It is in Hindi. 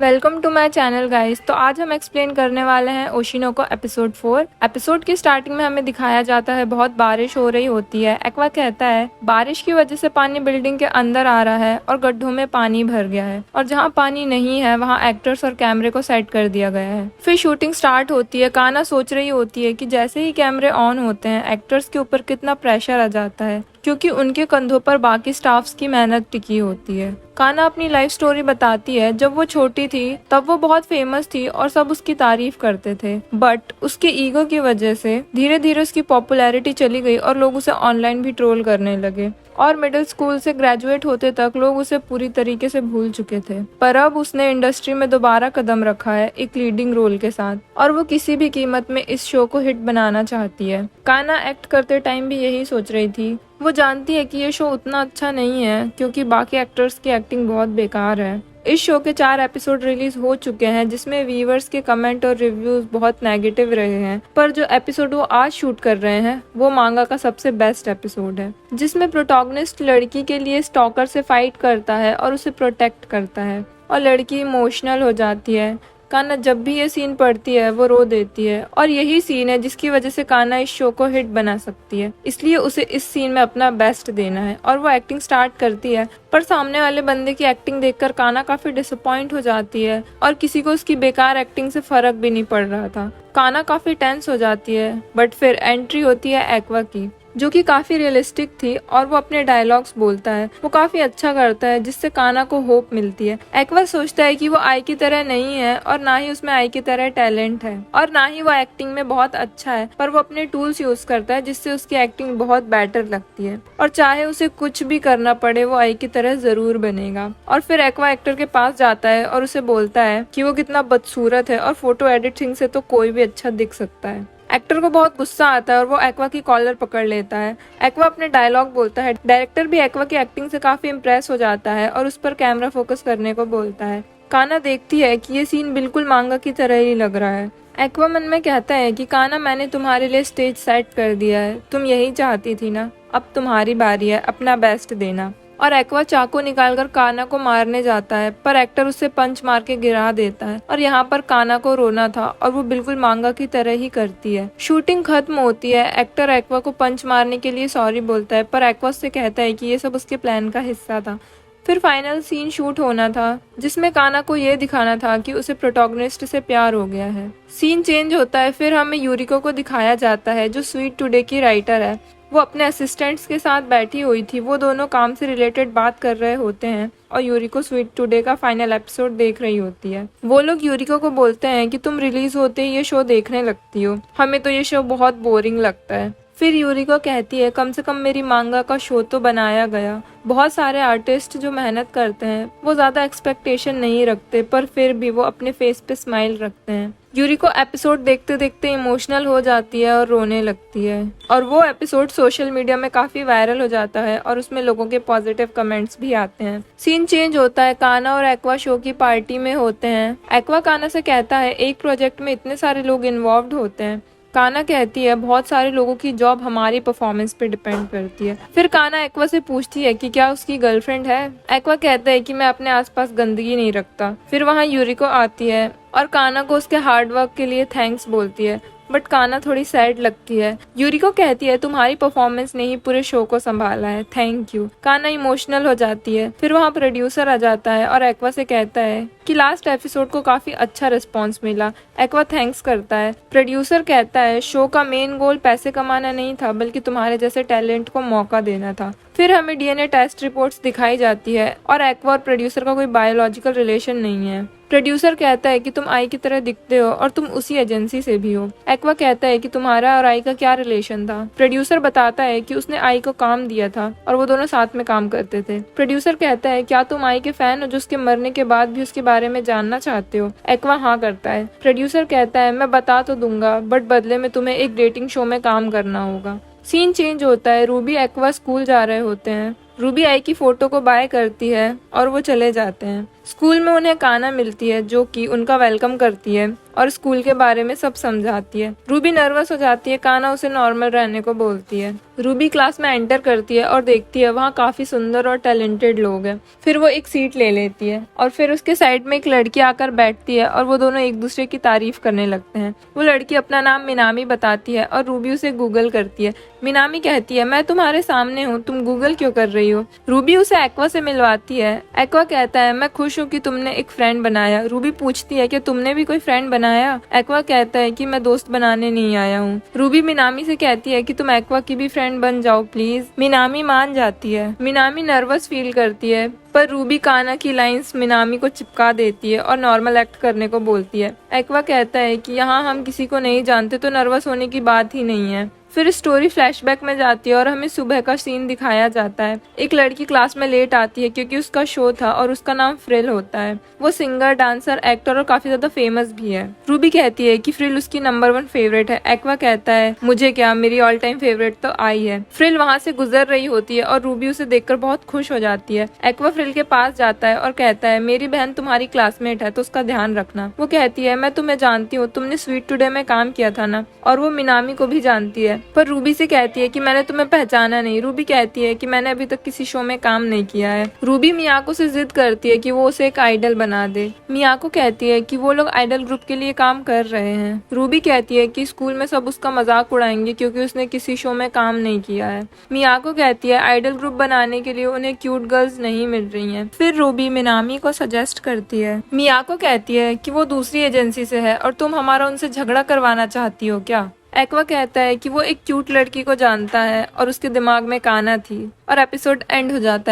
Welcome to my channel guys. तो आज हम एक्सप्लेन करने वाले हैं ओशिनोको एपिसोड 4। एपिसोड की स्टार्टिंग में हमें दिखाया जाता है बहुत बारिश हो रही होती है। एक्वा कहता है बारिश की वजह से पानी बिल्डिंग के अंदर आ रहा है और गड्ढों में पानी भर गया है और जहाँ पानी नहीं है वहाँ एक्टर्स और कैमरे को सेट कर दिया गया है। फिर शूटिंग स्टार्ट होती है। काना सोच रही होती है कि जैसे ही कैमरे ऑन होते हैं एक्टर्स के ऊपर कितना प्रेशर आ जाता है क्योंकि उनके कंधों पर बाकी स्टाफ्स की मेहनत टिकी होती है। काना अपनी लाइफ स्टोरी बताती है। जब वो छोटी थी तब वो बहुत फेमस थी और सब उसकी तारीफ करते थे, बट उसके ईगो की वजह से धीरे धीरे उसकी पॉपुलैरिटी चली गई और लोग उसे ऑनलाइन भी ट्रोल करने लगे और मिडिल स्कूल से ग्रेजुएट होते तक लोग उसे पूरी तरीके से भूल चुके थे। पर अब उसने इंडस्ट्री में दोबारा कदम रखा है एक लीडिंग रोल के साथ और वो किसी भी कीमत में इस शो को हिट बनाना चाहती है। काना एक्ट करते टाइम भी यही सोच रही थी। वो जानती है कि ये शो उतना अच्छा नहीं है क्योंकि बाकी एक्टर्स की एक्टिंग बहुत बेकार है। इस शो के 4 एपिसोड रिलीज हो चुके हैं जिसमें व्यूअर्स के कमेंट और रिव्यूज बहुत नेगेटिव रहे हैं, पर जो एपिसोड वो आज शूट कर रहे हैं वो मांगा का सबसे बेस्ट एपिसोड है, जिसमें प्रोटोगनिस्ट लड़की के लिए स्टॉकर से फाइट करता है और उसे प्रोटेक्ट करता है और लड़की इमोशनल हो जाती है। काना जब भी ये सीन पढ़ती है वो रो देती है और यही सीन है जिसकी वजह से काना इस शो को हिट बना सकती है, इसलिए उसे इस सीन में अपना बेस्ट देना है और वो एक्टिंग स्टार्ट करती है। पर सामने वाले बंदे की एक्टिंग देखकर काना काफी डिसअपॉइंट हो जाती है और किसी को उसकी बेकार एक्टिंग से फर्क भी नहीं पड़ रहा था। काना काफी टेंस हो जाती है, बट फिर एंट्री होती है एक्वा की जो कि काफी रियलिस्टिक थी और वो अपने डायलॉग्स बोलता है। वो काफी अच्छा करता है जिससे काना को होप मिलती है। एक्वा सोचता है कि वो आई की तरह नहीं है और ना ही उसमें आई की तरह टैलेंट है और ना ही वो एक्टिंग में बहुत अच्छा है, पर वो अपने टूल्स यूज करता है जिससे उसकी एक्टिंग बहुत बेटर लगती है और चाहे उसे कुछ भी करना पड़े वो आई की तरह जरूर बनेगा। और फिर एक्वा एक्टर के पास जाता है और उसे बोलता है कि वो कितना बदसूरत है और फोटो एडिटिंग से तो कोई भी अच्छा दिख सकता है। एक्टर को बहुत गुस्सा आता है और वो एक्वा की कॉलर पकड़ लेता है। एक्वा अपने डायलॉग बोलता है। डायरेक्टर भी एक्वा की एक्टिंग से काफी इम्प्रेस हो जाता है और उस पर कैमरा फोकस करने को बोलता है। काना देखती है कि ये सीन बिल्कुल मांगा की तरह ही लग रहा है। एक्वा मन में कहता है कि काना मैंने तुम्हारे लिए स्टेज सेट कर दिया है, तुम यही चाहती थी ना, अब तुम्हारी बारी है, अपना बेस्ट देना। और एक्वा चाकू निकालकर काना को मारने जाता है पर एक्टर उसे पंच मार के गिरा देता है और यहाँ पर काना को रोना था और वो बिल्कुल मांगा की तरह ही करती है। शूटिंग खत्म होती है। एक्टर एक्वा को पंच मारने के लिए सॉरी बोलता है पर एक्वा उससे कहता है कि ये सब उसके प्लान का हिस्सा था। फिर फाइनल सीन शूट होना था जिसमें काना को ये दिखाना था कि उसे प्रोटोगनिस्ट से प्यार हो गया है। सीन चेंज होता है। फिर हमें यूरिको को दिखाया जाता है जो स्वीट टुडे की राइटर है। वो अपने असिस्टेंट्स के साथ बैठी हुई थी। वो दोनों काम से रिलेटेड बात कर रहे होते हैं और यूरिको स्वीट टुडे का फाइनल एपिसोड देख रही होती है। वो लोग यूरिको को बोलते हैं कि तुम रिलीज होते ही ये शो देखने लगती हो, हमें तो ये शो बहुत बोरिंग लगता है। फिर यूरिको कहती है कम से कम मेरी मांगा का शो तो बनाया गया। बहुत सारे आर्टिस्ट जो मेहनत करते हैं वो ज्यादा एक्सपेक्टेशन नहीं रखते पर फिर भी वो अपने फेस पे स्माइल रखते हैं। यूरिको एपिसोड देखते देखते इमोशनल हो जाती है और रोने लगती है और वो एपिसोड सोशल मीडिया में काफी वायरल हो जाता है और उसमें लोगों के पॉजिटिव कमेंट्स भी आते हैं। सीन चेंज होता है। काना और एक्वा शो की पार्टी में होते हैं। एक्वा काना से कहता है एक प्रोजेक्ट में इतने सारे लोग इन्वॉल्व होते हैं। काना कहती है बहुत सारे लोगों की जॉब हमारी परफॉर्मेंस पे डिपेंड करती है। फिर काना एक्वा से पूछती है कि क्या उसकी गर्लफ्रेंड है। एक्वा कहता है कि मैं अपने आसपास गंदगी नहीं रखता। फिर वहाँ यूरिको आती है और काना को उसके हार्डवर्क के लिए थैंक्स बोलती है, बट काना थोड़ी सैड लगती है। यूरिको कहती है तुम्हारी परफॉर्मेंस ने ही पूरे शो को संभाला है, थैंक यू। काना इमोशनल हो जाती है। फिर वहाँ प्रोड्यूसर आ जाता है और एक्वा से कहता है कि लास्ट एपिसोड को काफी अच्छा रिस्पॉन्स मिला। एक्वा थैंक्स करता है। प्रोड्यूसर कहता है शो का मेन गोल पैसे कमाना नहीं था बल्कि तुम्हारे जैसे टैलेंट को मौका देना था। फिर हमें डीएनए टेस्ट रिपोर्ट्स दिखाई जाती है और एक्वा और प्रोड्यूसर का कोई बायोलॉजिकल रिलेशन नहीं है। प्रोड्यूसर कहता है कि तुम आई की तरह दिखते हो और तुम उसी एजेंसी से भी हो। एक्वा कहता है कि तुम्हारा और आई का क्या रिलेशन था। प्रोड्यूसर बताता है कि उसने आई को काम दिया था और वो दोनों साथ में काम करते थे। प्रोड्यूसर कहता है क्या तुम आई के फैन हो जो उसके मरने के बाद भी उसके बारे में जानना चाहते हो। एक्वा हाँ करता है। प्रोड्यूसर कहता है मैं बता तो दूंगा बट बदले में तुम्हें एक डेटिंग शो में काम करना होगा। सीन चेंज होता है। रूबी एक्वा स्कूल जा रहे होते हैं। रूबी आई की फोटो को बाय करती है और वो चले जाते हैं। स्कूल में उन्हें काना मिलती है जो कि उनका वेलकम करती है और स्कूल के बारे में सब समझाती है। रूबी नर्वस हो जाती है, काना उसे नॉर्मल रहने को बोलती है। रूबी क्लास में एंटर करती है और देखती है वहाँ काफी सुंदर और टैलेंटेड लोग हैं। फिर वो एक सीट ले लेती है और फिर उसके साइड में एक लड़की आकर बैठती है और वो दोनों एक दूसरे की तारीफ करने लगते हैं। वो लड़की अपना नाम मिनामी बताती है और रूबी उसे गूगल करती है। मिनामी कहती है, मैं तुम्हारे सामने हूँ, तुम गूगल क्यों कर रही हो? रूबी उसे एक्वा से मिलवाती है। एक्वा कहता है, मैं खुश हूँ कि तुमने एक फ्रेंड बनाया। रूबी पूछती है कि तुमने भी कोई फ्रेंड बनाया? एक्वा कहता है कि मैं दोस्त बनाने नहीं आया हूँ। रूबी मिनामी से कहती है कि तुम एक्वा की भी फ्रेंड बन जाओ प्लीज। मिनामी मान जाती है। मिनामी नर्वस फील करती है पर रूबी काना की लाइंस मिनामी को चिपका देती है और नॉर्मल एक्ट करने को बोलती है। एक्वा कहता है कि यहाँ हम किसी को नहीं जानते तो नर्वस होने की बात ही नहीं है। फिर स्टोरी फ्लैशबैक में जाती है और हमें सुबह का सीन दिखाया जाता है। एक लड़की क्लास में लेट आती है क्योंकि उसका शो था और उसका नाम फ्रिल होता है। वो सिंगर, डांसर, एक्टर और काफी ज्यादा फेमस भी है। रूबी कहती है कि फ्रिल उसकी नंबर 1 फेवरेट है। एक्वा कहता है, मुझे क्या, मेरी ऑल टाइम फेवरेट तो आई है। फ्रिल वहाँ से गुजर रही होती है और रूबी उसे देखकर बहुत खुश हो जाती है। एक्वा फ्रिल के पास जाता है और कहता है, मेरी बहन तुम्हारी क्लासमेट है तो उसका ध्यान रखना। वो कहती है, मैं तुम्हें जानती हूँ, तुमने स्वीट टुडे में काम किया था ना। और वो मिनामी को भी जानती है पर रूबी से कहती है कि मैंने तुम्हें पहचाना नहीं। रूबी कहती है कि मैंने अभी तक किसी शो में काम नहीं किया है। रूबी मियाको से जिद करती है कि वो उसे एक आइडल बना दे। मियाको कहती है कि वो लोग आइडल ग्रुप के लिए काम कर रहे हैं। रूबी कहती है कि स्कूल में सब उसका मजाक उड़ाएंगे क्योंकि उसने किसी शो में काम नहीं किया है। मियाको कहती है आइडल ग्रुप बनाने के लिए उन्हें क्यूट गर्ल्स नहीं मिल रही हैं। फिर रूबी मिनामी को सजेस्ट करती है। मियाको कहती है कि वो दूसरी एजेंसी से है और तुम हमारा उनसे झगड़ा करवाना चाहती हो क्या? एक्वा कहता है कि वो एक क्यूट लड़की को जानता है और उसके दिमाग में काना थी और एपिसोड एंड हो जाता है।